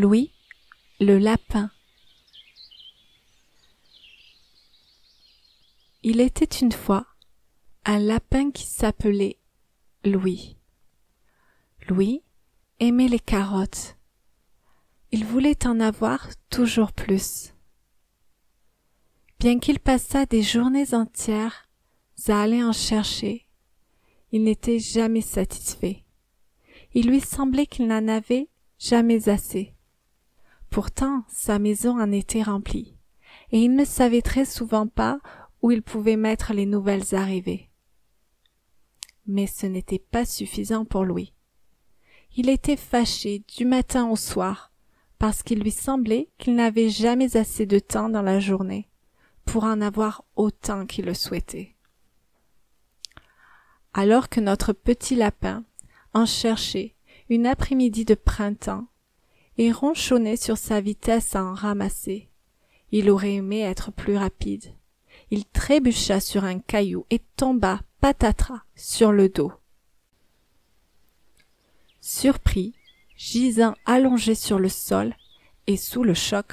Louis, le lapin. Il était une fois un lapin qui s'appelait Louis. Louis aimait les carottes. Il voulait en avoir toujours plus. Bien qu'il passât des journées entières à aller en chercher, il n'était jamais satisfait. Il lui semblait qu'il n'en avait jamais assez. Pourtant, sa maison en était remplie, et il ne savait très souvent pas où il pouvait mettre les nouvelles arrivées. Mais ce n'était pas suffisant pour Louis. Il était fâché du matin au soir, parce qu'il lui semblait qu'il n'avait jamais assez de temps dans la journée pour en avoir autant qu'il le souhaitait. Alors que notre petit lapin en cherchait une après-midi de printemps et ronchonnait sur sa vitesse à en ramasser, il aurait aimé être plus rapide. Il trébucha sur un caillou et tomba patatras sur le dos. Surpris, gisant allongé sur le sol et sous le choc,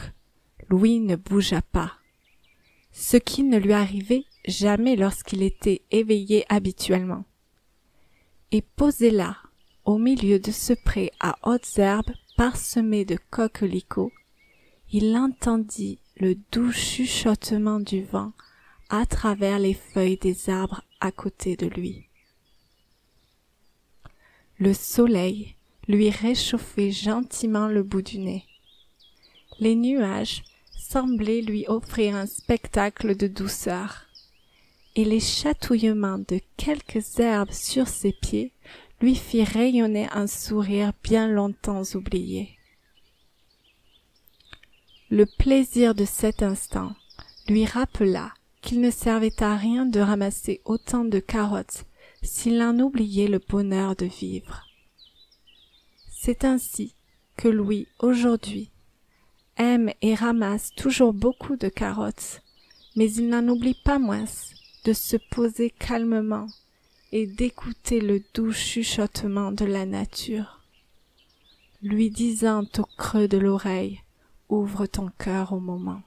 Louis ne bougea pas, ce qui ne lui arrivait jamais lorsqu'il était éveillé habituellement. Et posé là, au milieu de ce pré à hautes herbes parsemé de coquelicots, il entendit le doux chuchotement du vent à travers les feuilles des arbres à côté de lui. Le soleil lui réchauffait gentiment le bout du nez. Les nuages semblaient lui offrir un spectacle de douceur, et les chatouillements de quelques herbes sur ses pieds lui firent rayonner un sourire bien longtemps oublié. Le plaisir de cet instant lui rappela qu'il ne servait à rien de ramasser autant de carottes s'il en oubliait le bonheur de vivre. C'est ainsi que Louis, aujourd'hui, aime et ramasse toujours beaucoup de carottes, mais il n'en oublie pas moins de se poser calmement et d'écouter le doux chuchotement de la nature, lui disant au creux de l'oreille « Ouvre ton cœur au moment ».